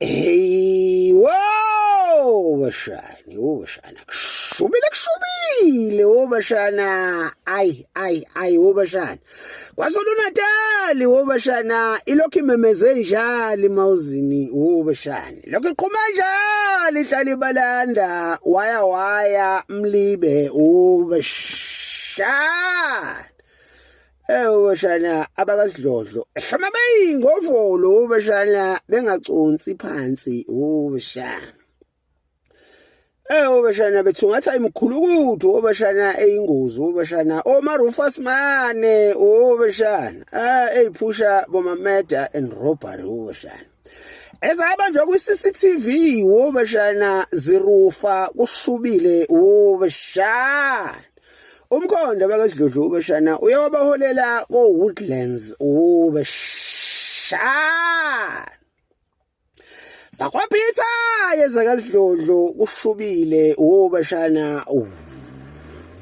Hey, wow, bashana, kushubile, bashana, ay, bashana. KwaZulu Natal, bashana, ilokhu imemeze njalo emawuzini, bashana. Lokhu iqhuma njalo ihlala ibalanda, waya, mlibe, bashana. Bashana abakasidlodlo hloma beyingovolo bashana bengaconsi phansi bashana bashana bethungatha imkhulukudu bashana eyingozi bashana oMarufus Mane bashana eyiphusha bomameda and robbery bashana ezabanjwa ku CCTV bashana zirufa kushubile bashana umkhonda bakasidlodlo bashana uyawabaholela ko Woodlands bashana sakwaphitha yezakasidlodlo kushubile bashana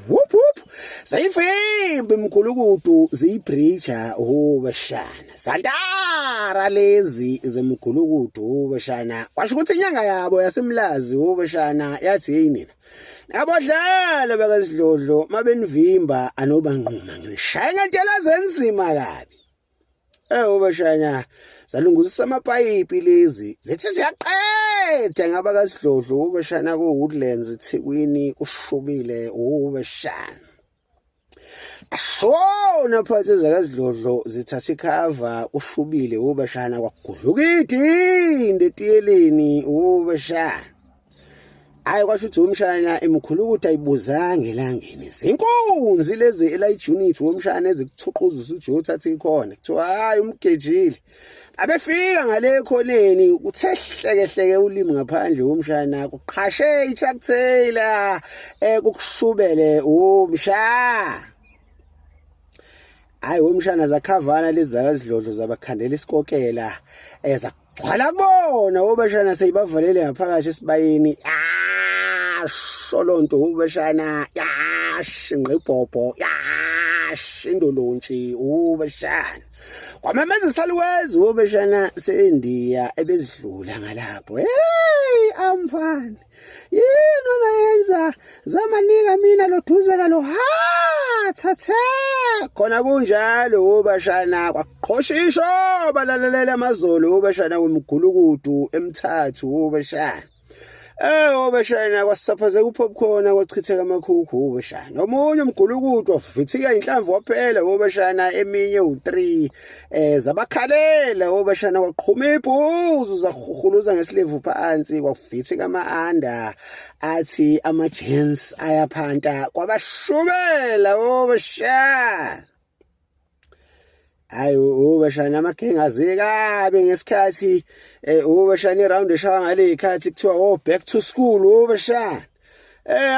whoop sayifembe imkhulukudu ziyibreacher bashana santara lezi zemkhulukudu bashana kwasho ukuthi inyanga yabo yasemlazi bashana yathi hey nina nabodlala bakasidlodlo mabenivimba anobanquma ngishaya ngentela zenzima kabi bashana salungusisa amapayipi lezi zithi siyaqeda ngabakasidlodlo bashana ku Woodlands eThekwini kushubile bashana ashona phansi zakasidlodlo zithatha ikhava kushubile bashana kwagudlukidi ndetiyeleni bashana hayi kwasho ukuthi umshana emkhulukuthi ayibuzanga elangeni zinkunzi lezi Elijah unit womshana ezikuthuquzisa uJoe uthatha ikhona kuthiwa hayi umgejile abefika ngale khoneni kuthehleke ulimi ngaphandle womshana kuqhashe iTrucktailor kukushubele umshana hayi womshana zakhavana lezi zakasidlodlo zabakhandela isikokela zakugcwala kubona bashana seyibavalele ngaphakathi esibayeni solonto bashana shinqibhobho shindolontshi bashana kwamameza saluwezi bashana seNdiya ebezidlula ngalapho hey amfana yini onayenza zamanika mina loduze kalo thathe khona kunjalo bashana kwaqhoshisho balalelela amazolo bashana kwemgulukudu emithathu bashana bashana kwasaphaze kupopcorn kwachitheka amakhukhu bashana omunye umgulukudu wavithika inhlamvu waphela bashana eminye u3 zabakhalela bashana kwaqhuma ibhuzu zahuhuluza ngesilevu phansi kwavithika ama-under athi ama-gents ayaphanta kwabashubela bashana hayi bashana amagengazi kabe ngesikhathi bashana iround eshaya ngale ikhathi kuthiwa back to school bashana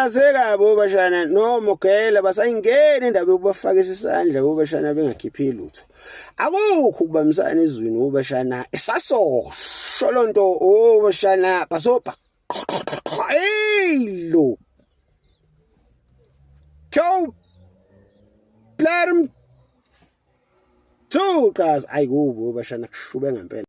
azeka bashana nomogela basayingena indaba yokubafaka isandla bashana bengakhiphi lutho akukho ukubamisana ezweni bashana isaso sholonto bashana basoba haylo Joe Blarm Tukas ayikubo bashana kushube ngempela